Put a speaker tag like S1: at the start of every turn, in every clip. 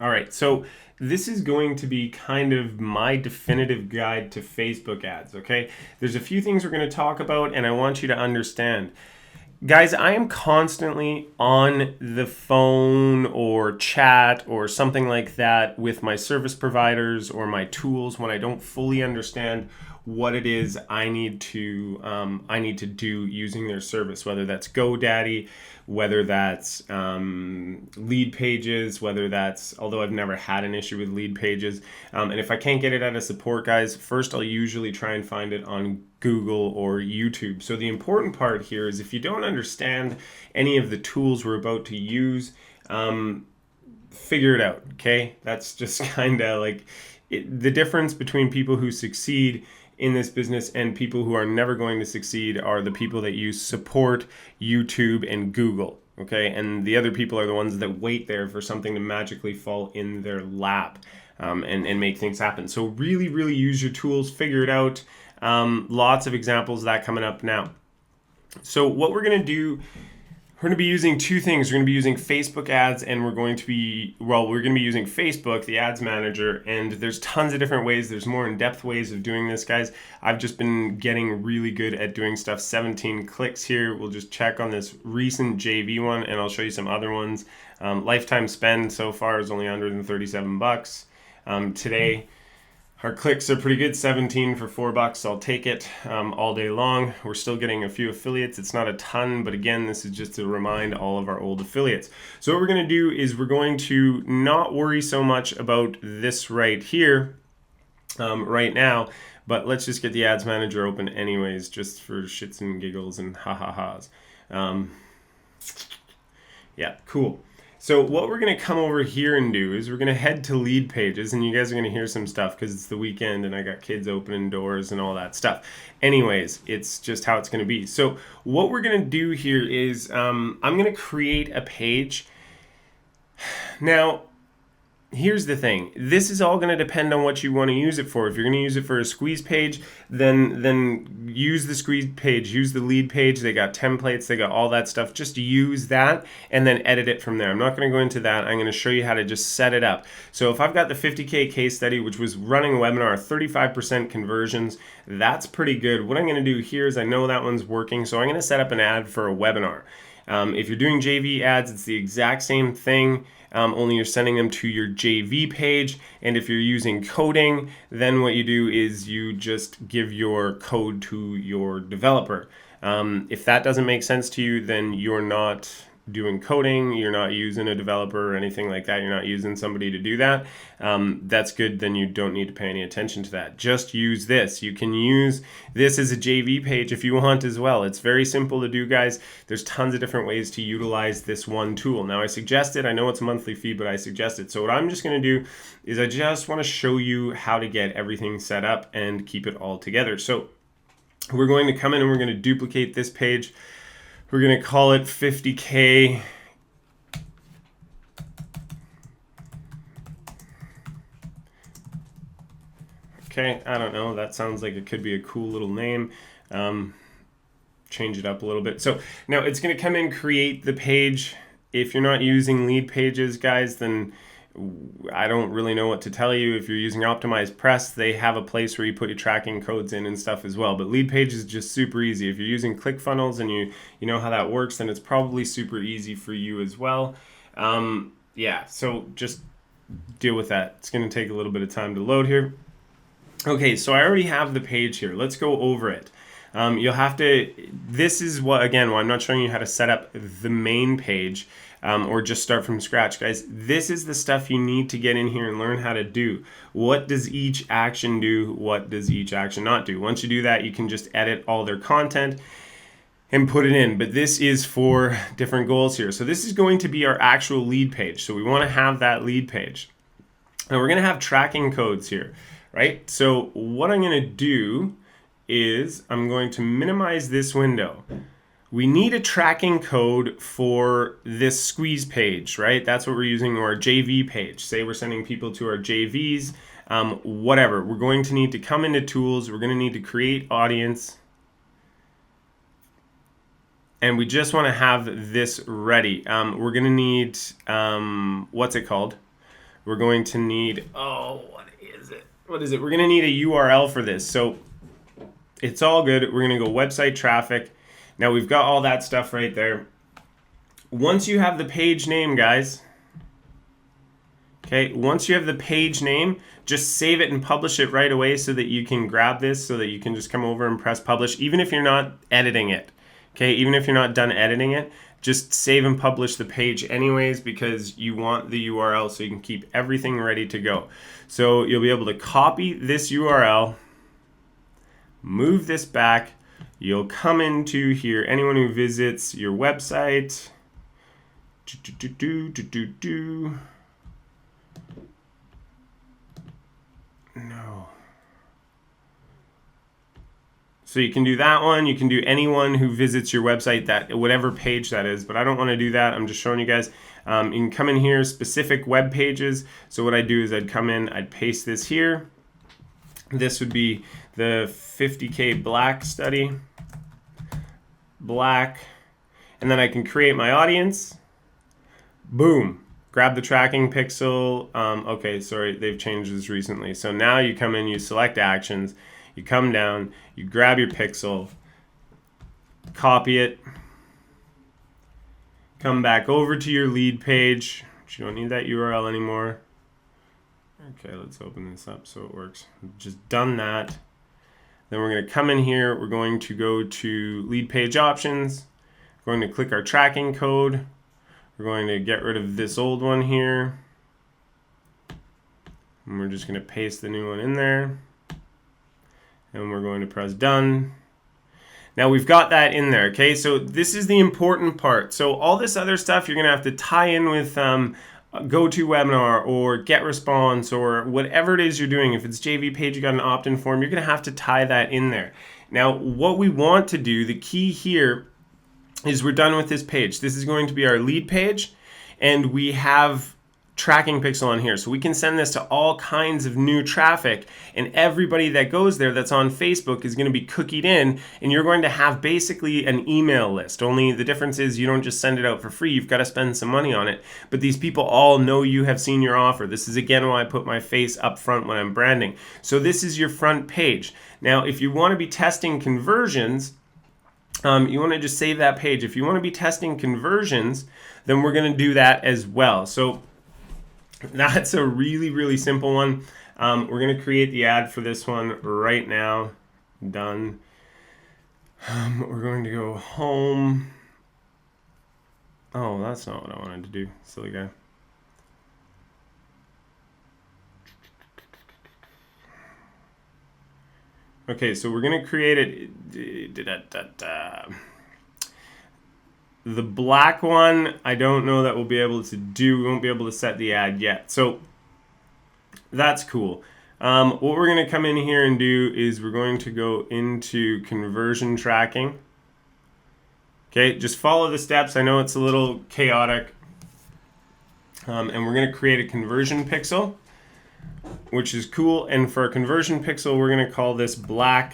S1: All right, so this is going to be kind of my definitive guide to Facebook ads, okay? There's a few things we're going to talk about, and I want you to understand. Guys, I am constantly on the phone or chat or something like that with my service providers or my tools when I don't fully understand what it is I need to do using their service, whether that's GoDaddy, whether that's lead pages, whether that's, although I've never had an issue with lead pages. And if I can't get it out of support, guys, first I'll usually try and find it on Google or YouTube. So the important part here is if you don't understand any of the tools we're about to use, figure it out, okay? That's just kind of like the difference between people who succeed in this business and people who are never going to succeed are the people that use support, YouTube, and Google. Okay, and the other people are the ones that wait there for something to magically fall in their lap and make things happen. So really, really use your tools, figure it out. Lots of examples of that coming up now. So what we're going to do, we're going to be using two things. We're going to be using Facebook ads, and we're going to be using Facebook, the ads manager, and there's tons of different ways. There's more in-depth ways of doing this, guys. I've just been getting really good at doing stuff. 17 clicks here. We'll just check on this recent JV one, and I'll show you some other ones. Lifetime spend so far is only $137. Today, our clicks are pretty good, 17 for $4. I'll take it all day long. We're still getting a few affiliates. It's not a ton, but again, this is just to remind all of our old affiliates. So what we're going to do is we're going to not worry so much about this right here right now, but let's just get the ads manager open anyways, just for shits and giggles and ha-ha-has. Yeah, cool. So what we're going to come over here and do is we're going to head to lead pages, and you guys are going to hear some stuff because it's the weekend and I got kids opening doors and all that stuff. Anyways, it's just how it's going to be. So what we're going to do here is I'm going to create a page. Now, here's the thing. This is all going to depend on what you want to use it for. If you're going to use it for a squeeze page, then use the squeeze page. Use the lead page. They got templates. They got all that stuff. Just use that and then edit it from there. I'm not going to go into that. I'm going to show you how to just set it up. So if I've got the 50K case study, which was running a webinar, 35% conversions, that's pretty good. What I'm going to do here is I know that one's working, so I'm going to set up an ad for a webinar. If you're doing JV ads, it's the exact same thing. Only you're sending them to your JV page. And if you're using coding, then what you do is you just give your code to your developer. If that doesn't make sense to you, then you're not doing coding, you're not using a developer or anything like that, you're not using somebody to do that. That's good, then you don't need to pay any attention to that. Just use this. You can use this as a JV page if you want as well. It's very simple to do, guys. There's tons of different ways to utilize this one tool. Now I suggest it, I know it's a monthly fee, but I suggest it. So what I'm just going to do is I just want to show you how to get everything set up and keep it all together. So we're going to come in and we're going to duplicate this page. We're going to call it 50K. Okay, I don't know. That sounds like it could be a cool little name. Change it up a little bit. So now it's going to come in, create the page. If you're not using lead pages, guys, then I don't really know what to tell you. If you're using Optimized Press, they have a place where you put your tracking codes in and stuff as well. But lead page is just super easy. If you're using ClickFunnels and you know how that works, then it's probably super easy for you as well. Yeah, so just deal with that. It's going to take a little bit of time to load here. Okay, so I already have the page here. Let's go over it. You'll have to, this is what, again, I'm not showing you how to set up the main page or just start from scratch, guys. This is the stuff you need to get in here and learn how to do. What does each action do? What does each action not do? Once you do that, you can just edit all their content and put it in. But this is for different goals here. So this is going to be our actual lead page. So we want to have that lead page. And we're going to have tracking codes here, right? So what I'm going to do is I'm going to minimize this window. We need a tracking code for this squeeze page, right? That's what we're using, or our JV page. Say we're sending people to our JVs, whatever. We're going to need to come into tools. We're going to need to create audience. And we just want to have this ready. We're going to need, what's it called? We're going to need, oh, what is it? What is it? We're going to need a URL for this. So it's all good. We're going to go website traffic. Now we've got all that stuff right there. Once you have the page name, guys, okay, once you have the page name, just save it and publish it right away so that you can grab this, so that you can just come over and press publish, even if you're not editing it. Okay, even if you're not done editing it, just save and publish the page anyways, because you want the URL so you can keep everything ready to go. So you'll be able to copy this URL, move this back, you'll come into here, anyone who visits your website, no. So you can do that one. You can do anyone who visits your website, that whatever page that is. But I don't want to do that. I'm just showing you guys. You can come in here, specific web pages. So what I'd do is I'd come in, I'd paste this here. This would be the 50K black study. Black. And then I can create my audience. Boom. Grab the tracking pixel. Okay, sorry, they've changed this recently. So now you come in, you select actions. You come down, you grab your pixel, copy it, come back over to your lead page. You don't need that URL anymore. Okay, let's open this up so it works. We've just done that. Then we're going to come in here. We're going to go to lead page options. We're going to click our tracking code. We're going to get rid of this old one here. And we're just going to paste the new one in there. And we're going to press done. Now we've got that in there, okay? So this is the important part. So all this other stuff you're gonna have to tie in with GoToWebinar or GetResponse or whatever it is you're doing. If it's JV page, you got an opt-in form, you're gonna have to tie that in there. Now what we want to do, the key here is we're done with this page. This is going to be our lead page, and we have tracking pixel on here. So we can send this to all kinds of new traffic, and everybody that goes there that's on Facebook is going to be cookied in, and you're going to have basically an email list. Only the difference is you don't just send it out for free. You've got to spend some money on it. But these people all know you have seen your offer. This is again why I put my face up front when I'm branding. So this is your front page. Now, if you want to be testing conversions, you want to just save that page. If you want to be testing conversions, then we're going to do that as well. So that's a really, really simple one. We're going to create the ad for this one right now. Done. We're going to go home. Oh, that's not what I wanted to do. Silly guy. Okay, so we're going to create it. The black one, I don't know that we'll be able to do. We won't be able to set the ad yet. So that's cool. What we're going to come in here and do is we're going to go into conversion tracking. Okay, just follow the steps. I know it's a little chaotic. And we're going to create a conversion pixel, which is cool. And for a conversion pixel, we're going to call this black.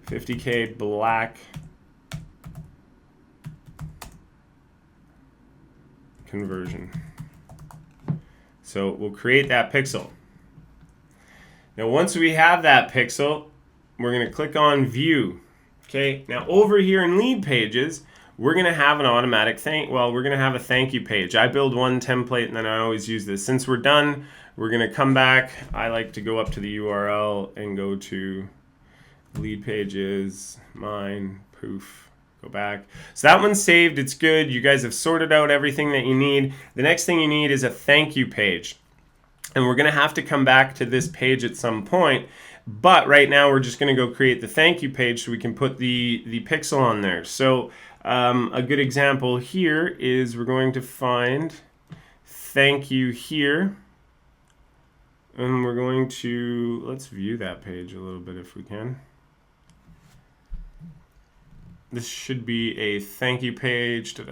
S1: 50K black conversion. So we'll create that pixel. Now once we have that pixel, we're going to click on view. Okay, now over here in lead pages, we're going to have an automatic we're going to have a thank you page. I build one template and then I always use this. Since we're done, we're going to come back. I like to go up to the URL and go to lead pages, mine, poof, go back. So that one's saved, it's good. You guys have sorted out everything that you need. The next thing you need is a thank you page. And we're gonna have to come back to this page at some point, but right now we're just gonna go create the thank you page so we can put the pixel on there. So a good example here is we're going to find thank you here. And we're going to, let's view that page a little bit if we can. This should be a thank you page. Take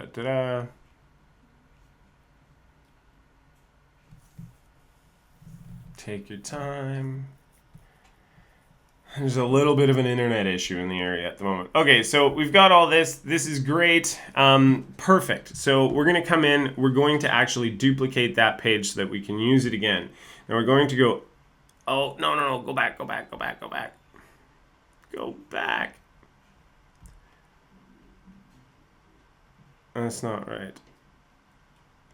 S1: your time. There's a little bit of an internet issue in the area at the moment. Okay, so we've got all this. This is great. Perfect. So we're going to come in. We're going to actually duplicate that page so that we can use it again. Now we're going to go, oh, no. Go back. Go back. That's not right.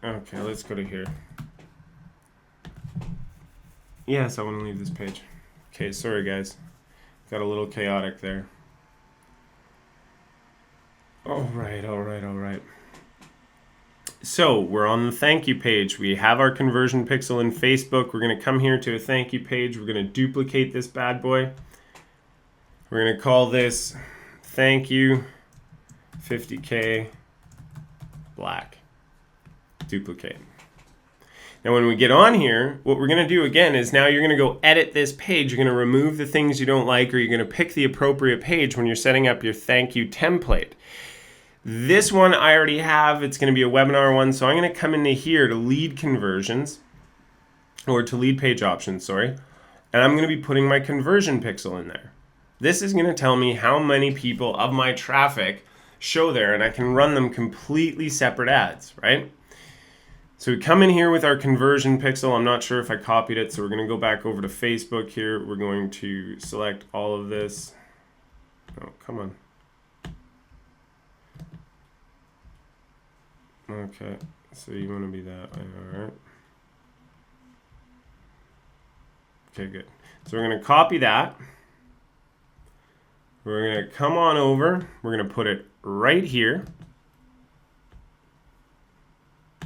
S1: Okay, let's go to here. Yes, I want to leave this page. Okay, sorry guys. Got a little chaotic there. All right. So we're on the thank you page. We have our conversion pixel in Facebook. We're going to come here to a thank you page. We're going to duplicate this bad boy. We're going to call this thank you 50K black. Duplicate. Now when we get on here, what we're going to do again is now you're going to go edit this page. You're going to remove the things you don't like, or you're going to pick the appropriate page when you're setting up your thank you template. This one I already have. It's going to be a webinar one, so I'm going to come into here to lead conversions, or to lead page options, sorry, and I'm going to be putting my conversion pixel in there. This is going to tell me how many people of my traffic show there, and I can run them completely separate ads, right? So we come in here with our conversion pixel. I'm not sure if I copied it, so we're going to go back over to Facebook here. We're going to select all of this. Oh, come on. Okay, so you want to be that way, all right. Okay, good. So we're going to copy that. We're going to come on over. We're going to put it right here.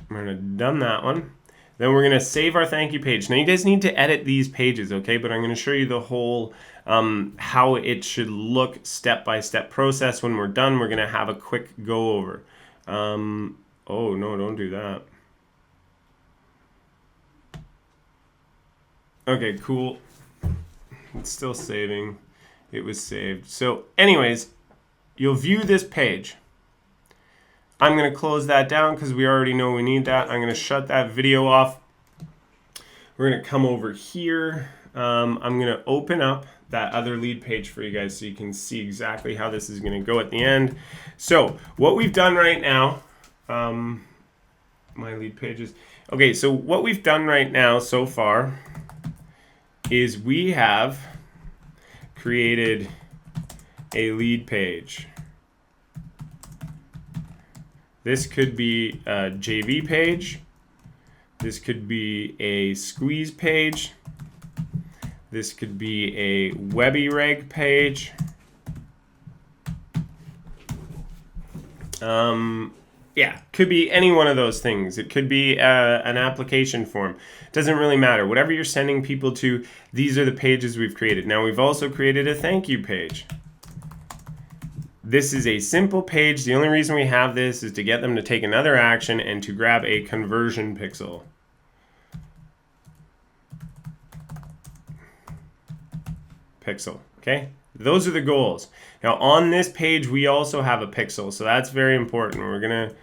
S1: We're going to done that one. Then we're going to save our thank you page. Now you guys need to edit these pages, okay? But I'm going to show you the whole how it should look step-by-step process. When we're done, we're going to have a quick go over. Oh, no, don't do that. Okay, cool. It's still saving. It was saved. So anyways, you'll view this page. I'm going to close that down because we already know we need that. I'm going to shut that video off. We're going to come over here. I'm going to open up that other lead page for you guys so you can see exactly how this is going to go at the end. So what we've done right now, my lead pages. Okay, so what we've done right now so far is we have created a lead page. This could be a JV page. This could be a squeeze page. This could be a Webby reg page. Yeah, could be any one of those things. It could be an application form. Doesn't really matter. Whatever you're sending people to, these are the pages we've created. Now we've also created a thank you page. This is a simple page. The only reason we have this is to get them to take another action and to grab a conversion pixel. Okay? Those are the goals. Now on this page, we also have a pixel, so that's very important.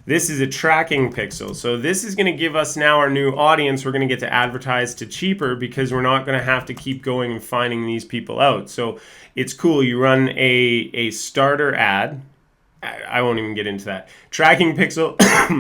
S1: This is a tracking pixel. So this is gonna give us now our new audience. We're gonna get to advertise to cheaper because we're not gonna have to keep going and finding these people out. So it's cool, you run a starter ad. I won't even get into that. Tracking pixel,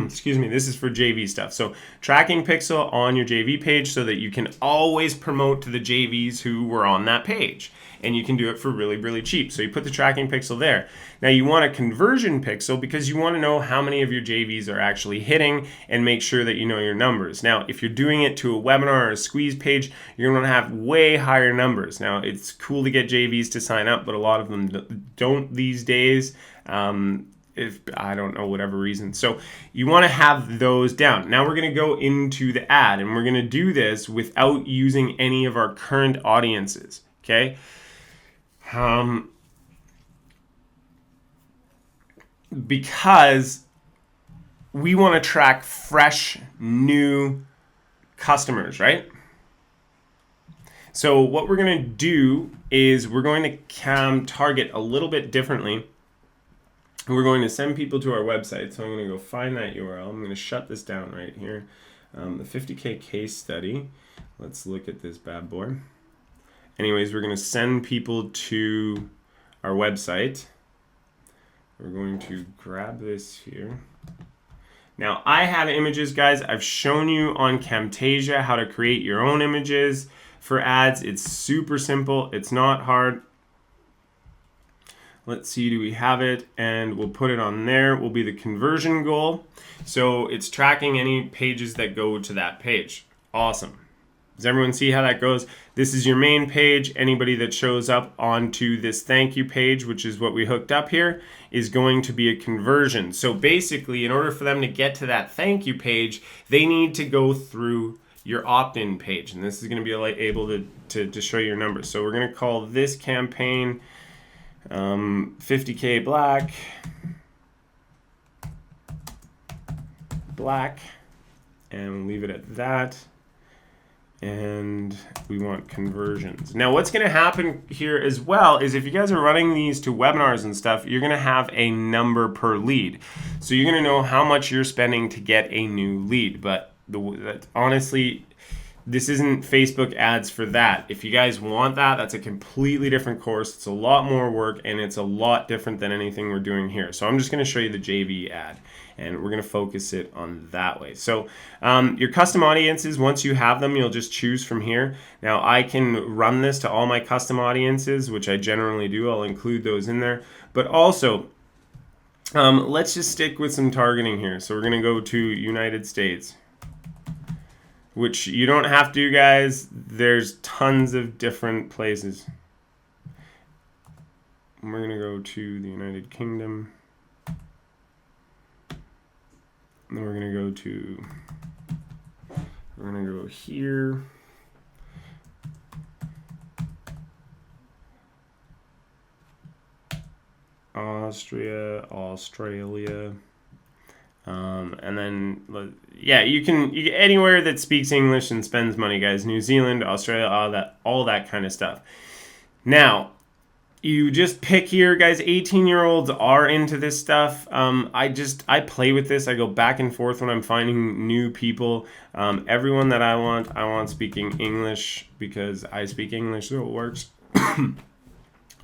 S1: excuse me, this is for JV stuff. So tracking pixel on your JV page so that you can always promote to the JVs who were on that page. And you can do it for really, really cheap. So you put the tracking pixel there. Now you want a conversion pixel because you want to know how many of your JVs are actually hitting and make sure that you know your numbers. Now, if you're doing it to a webinar or a squeeze page, you're going to have way higher numbers. Now, it's cool to get JVs to sign up, but a lot of them don't these days. If I don't know, whatever reason. So you want to have those down. Now we're going to go into the ad, and we're going to do this without using any of our current audiences. Okay. Because we want to track fresh, new customers, right? So what we're going to do is we're going to target a little bit differently. We're going to send people to our website. So I'm going to go find that URL. I'm going to shut this down right here. The 50K case study. Let's look at this bad boy. Anyways, we're going to send people to our website. We're going to grab this here. Now, I have images, guys. I've shown you on Camtasia how to create your own images for ads. It's super simple. It's not hard. Let's see, do we have it? And we'll put it on there. Will be the conversion goal. So it's tracking any pages that go to that page. Awesome. Does everyone see how that goes? This is your main page. Anybody that shows up onto this thank you page, which is what we hooked up here, is going to be a conversion. So basically, in order for them to get to that thank you page, they need to go through your opt-in page. And this is going to be able to show your numbers. So we're going to call this campaign 50K black, and we'll leave it at that. And we want conversions. Now, what's going to happen here as well is if you guys are running these to webinars and stuff, you're going to have a number per lead. So you're going to know how much you're spending to get a new lead. But honestly, this isn't Facebook ads for that. If you guys want that, that's a completely different course. It's a lot more work, and it's a lot different than anything we're doing here. So I'm just going to show you the JV ad, and we're going to focus it on that way. So your custom audiences, once you have them, you'll just choose from here. Now, I can run this to all my custom audiences, which I generally do. I'll include those in there. But also, let's just stick with some targeting here. So we're going to go to United States, which you don't have to, guys. There's tons of different places. We're going to go to the United Kingdom. And then we're going to go here. Australia. And then, yeah, you can anywhere that speaks English and spends money, guys. New Zealand, Australia, all that kind of stuff. Now, you just pick here, guys. 18-year-olds are into this stuff. I play with this. I go back and forth when I'm finding new people. Everyone that I want speaking English because I speak English, so it works.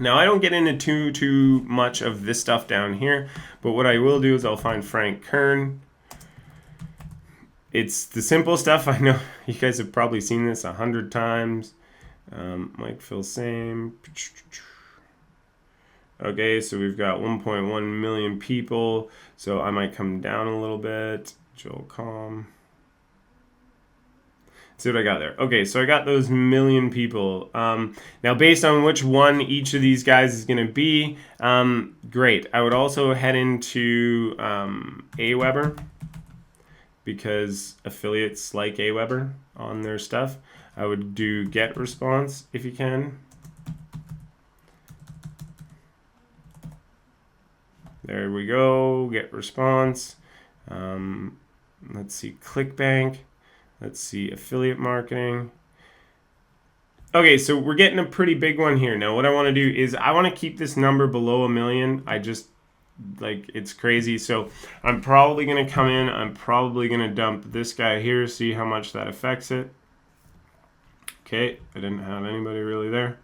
S1: Now, I don't get into too much of this stuff down here, but what I will do is I'll find Frank Kern. It's the simple stuff. I know you guys have probably seen this 100 times. Mike Phil same. Okay, so we've got 1.1 million people, so I might come down a little bit. Joel Calm. See what I got there. Okay, so I got those million people. Now, based on which one each of these guys is going to be, great. I would also head into Aweber because affiliates like Aweber on their stuff. I would do get response if you can. There we go, get response. Let's see, ClickBank. Let's see, affiliate marketing. Okay, so we're getting a pretty big one here. Now, what I want to do is I want to keep this number below 1 million. I just, it's crazy. So I'm probably going to come in. I'm probably going to dump this guy here, see how much that affects it. Okay, I didn't have anybody really there.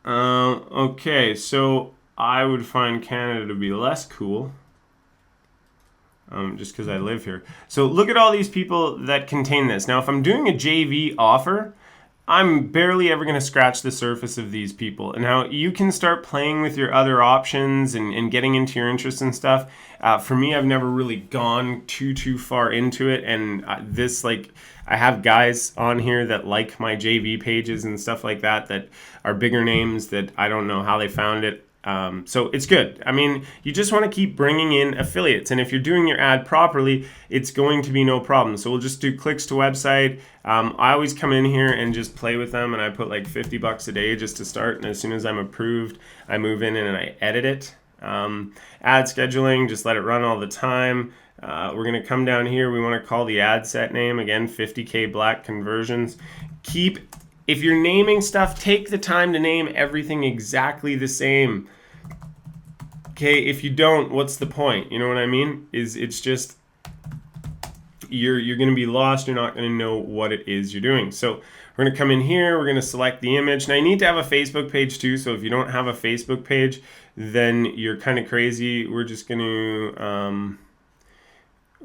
S1: Okay, so I would find Canada to be less cool. Just because I live here. So look at all these people that contain this. Now, if I'm doing a JV offer, I'm barely ever going to scratch the surface of these people. And now you can start playing with your other options and getting into your interests and stuff. For me, I've never really gone too far into it. And I have guys on here that like my JV pages and stuff like that are bigger names that I don't know how they found it. So it's good. I mean, you just want to keep bringing in affiliates. And if you're doing your ad properly, it's going to be no problem. So we'll just do clicks to website. I always come in here and just play with them. And I put like $50 a day just to start. And as soon as I'm approved, I move in and I edit it. Ad scheduling, just let it run all the time. We're going to come down here. We want to call the ad set name. Again, 50K black conversions. If you're naming stuff, take the time to name everything exactly the same. Okay, if you don't, what's the point? You know what I mean? It's just, you're going to be lost. You're not going to know what it is you're doing. So we're going to come in here. We're going to select the image. Now you need to have a Facebook page too. So if you don't have a Facebook page, then you're kind of crazy. We're just going to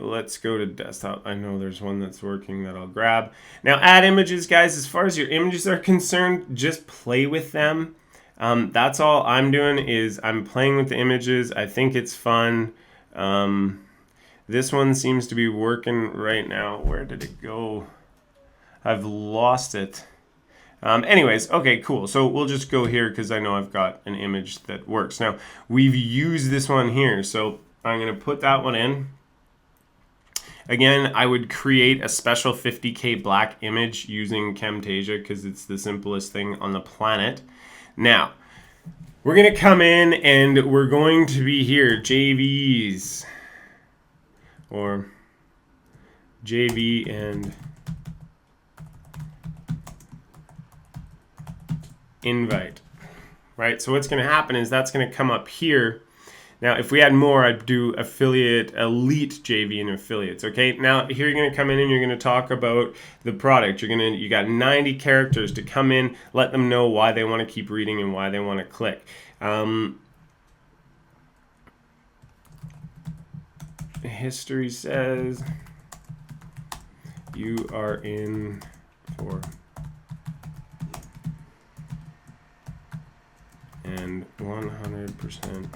S1: let's go to desktop. I know there's one that's working that I'll grab. Now add images, guys. As far as your images are concerned, just play with them. That's all I'm doing is I'm playing with the images. I think it's fun. This one seems to be working right now. Where did it go? I've lost it. Anyways, okay, cool. So we'll just go here because I know I've got an image that works. Now, we've used this one here. So I'm going to put that one in. Again, I would create a special 50K black image using Camtasia because it's the simplest thing on the planet. Now, we're going to come in and we're going to be here, JVs, or JV and invite, right? So what's going to happen is that's going to come up here. Now, if we had more, I'd do affiliate, elite JV and affiliates, okay? Now, here you're going to come in and you're going to talk about the product. You got 90 characters to come in, let them know why they want to keep reading and why they want to click. History says you are in for and 100%.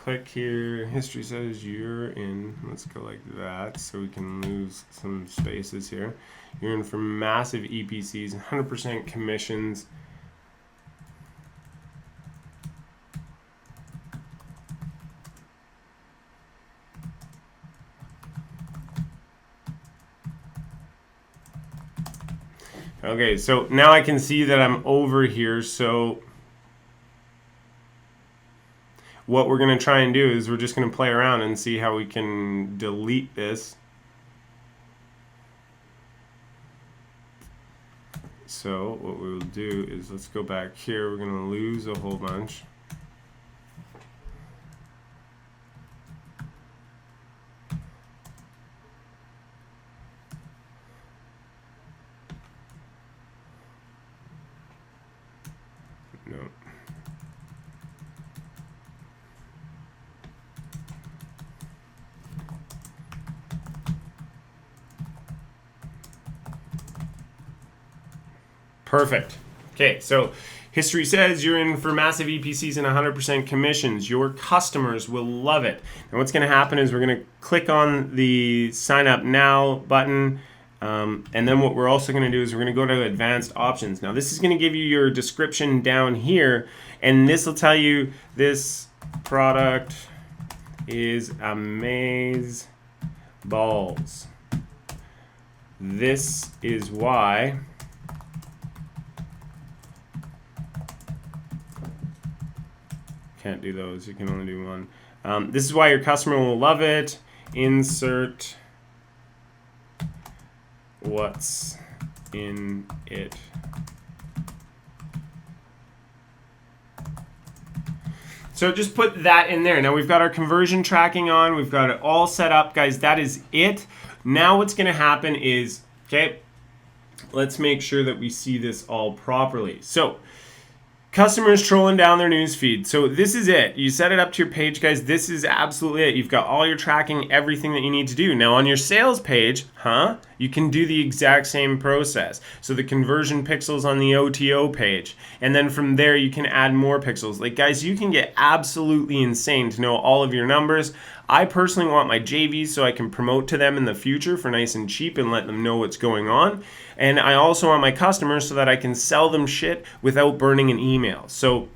S1: Click here. History says you're in. Let's go like that so we can lose some spaces here. You're in for massive EPCs, 100% commissions. Okay, so now I can see that I'm over here. So what we're going to try and do is we're just going to play around and see how we can delete this. So what we will do is let's go back here. We're going to lose a whole bunch. No. Perfect. Okay, so history says you're in for massive EPCs and 100% commissions. Your customers will love it. And what's going to happen is we're going to click on the sign up now button. And then what we're also going to do is we're going to go to advanced options. Now this is going to give you your description down here. And this will tell you this product is amaze balls. This is why can't do those. You can only do one. This is why your customer will love it. Insert what's in it. So just put that in there. Now we've got our conversion tracking on. We've got it all set up, guys. That is it. Now what's going to happen is, okay, let's make sure that we see this all properly. So customers trolling down their news feed. So this is it. You set it up to your page, guys. This is absolutely it. You've got all your tracking, everything that you need to do. Now on your sales page, you can do the exact same process. So the conversion pixels on the OTO page. And then from there, you can add more pixels. Like, guys, you can get absolutely insane to know all of your numbers. I personally want my JVs so I can promote to them in the future for nice and cheap and let them know what's going on. And I also want my customers so that I can sell them shit without burning an email. So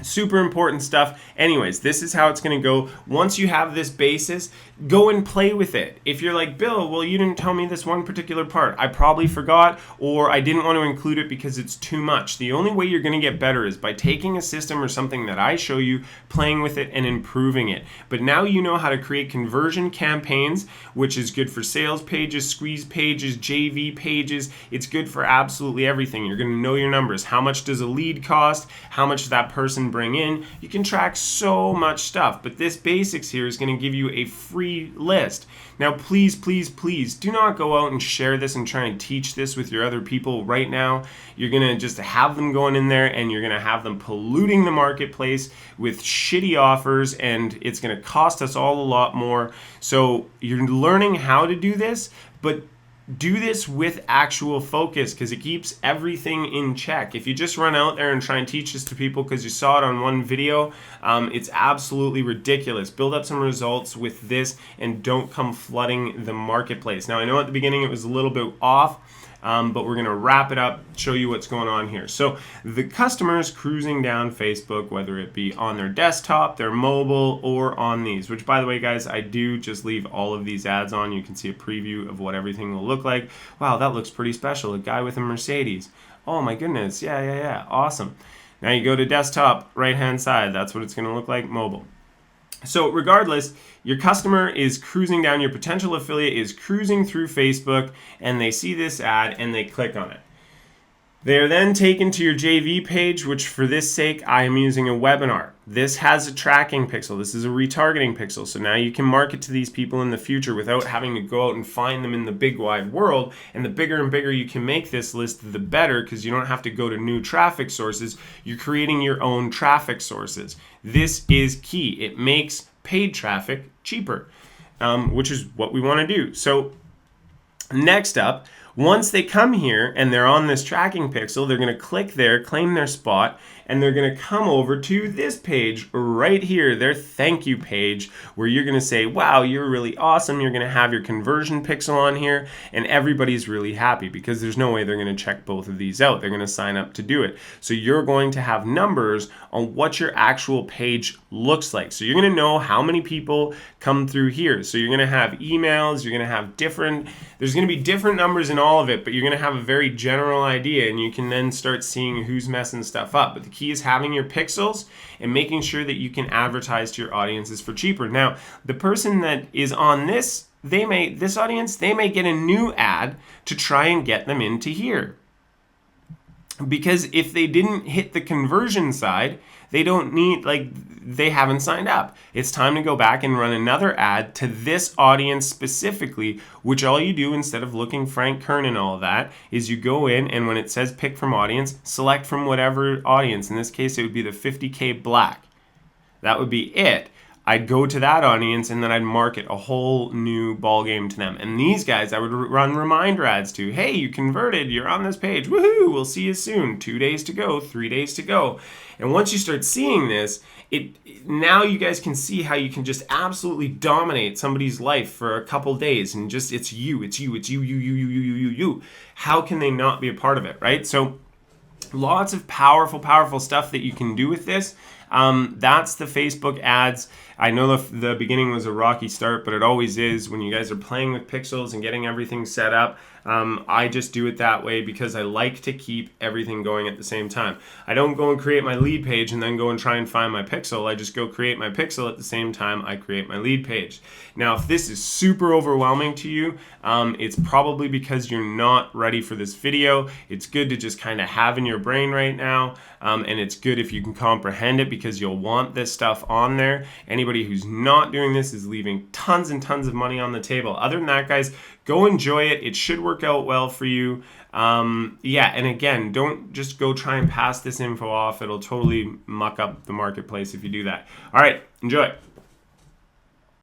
S1: Super important stuff. Anyways, this is how it's going to go. Once you have this basis, go and play with it. If you're like, Bill, well, you didn't tell me this one particular part. I probably forgot, or I didn't want to include it because it's too much. The only way you're going to get better is by taking a system or something that I show you, playing with it and improving it. But now you know how to create conversion campaigns, which is good for sales pages, squeeze pages, JV pages. It's good for absolutely everything. You're going to know your numbers. How much does a lead cost? How much does that person bring in? You can track so much stuff, but this basics here is going to give you a free list. Now, please, please, please do not go out and share this and try and teach this with your other people right now. You're going to just have them going in there and you're going to have them polluting the marketplace with shitty offers, and it's going to cost us all a lot more. So you're learning how to do this, but do this with actual focus, because it keeps everything in check. If you just run out there and try and teach this to people because you saw it on one video, it's absolutely ridiculous. Build up some results with this and don't come flooding the marketplace. Now, I know at the beginning it was a little bit off, but we're going to wrap it up, show you what's going on here. So the customers cruising down Facebook, whether it be on their desktop, their mobile, or on these, which, by the way, guys, I do just leave all of these ads on. You can see a preview of what everything will look like. Wow, that looks pretty special. A guy with a Mercedes. Oh my goodness. Yeah. Awesome. Now you go to desktop, right-hand side. That's what it's going to look like, mobile. So regardless, your customer is cruising down, your potential affiliate is cruising through Facebook, and they see this ad and they click on it. They're then taken to your JV page, which for this sake, I am using a webinar. This has a tracking pixel. This is a retargeting pixel. So now you can market to these people in the future without having to go out and find them in the big wide world. And the bigger and bigger you can make this list, the better, because you don't have to go to new traffic sources. You're creating your own traffic sources. This is key. It makes paid traffic cheaper, which is what we want to do. So next up, once they come here and they're on this tracking pixel, they're going to click there, claim their spot, and they're going to come over to this page right here, their thank you page, where you're going to say, wow, you're really awesome. You're going to have your conversion pixel on here, and everybody's really happy because there's no way they're going to check both of these out. They're going to sign up to do it. So you're going to have numbers on what your actual page looks like. So you're going to know how many people come through here. So you're going to have emails, you're going to have there's going to be different numbers in all of it, but you're going to have a very general idea, and you can then start seeing who's messing stuff up. But the key is having your pixels and making sure that you can advertise to your audiences for cheaper. Now, the person that is on this audience, they may get a new ad to try and get them into here. Because if they didn't hit the conversion side, they haven't signed up. It's time to go back and run another ad to this audience specifically, which all you do instead of looking Frank Kern and all of that is you go in, and when it says pick from audience, select from whatever audience. In this case, it would be the 50K black. That would be it. I'd go to that audience and then I'd market a whole new ball game to them. And these guys, I would run reminder ads to. Hey, you converted. You're on this page. Woohoo! We'll see you soon. 2 days to go. 3 days to go. And once you start seeing this, now you guys can see how you can just absolutely dominate somebody's life for a couple days, and just it's you. How can they not be a part of it, right? So lots of powerful stuff that you can do with this. That's the Facebook ads. I know the beginning was a rocky start, but it always is when you guys are playing with pixels and getting everything set up. I just do it that way because I like to keep everything going at the same time. I don't go and create my lead page and then go and try and find my pixel. I just go create my pixel at the same time I create my lead page. Now, if this is super overwhelming to you, it's probably because you're not ready for this video. It's good to just kind of have in your brain right now, and it's good if you can comprehend it because you'll want this stuff on there. Anybody who's not doing this is leaving tons and tons of money on the table. Other than that, guys, go enjoy it. It should work out well for you. Yeah, and again, don't just go try and pass this info off. It'll totally muck up the marketplace if you do that. All right, enjoy.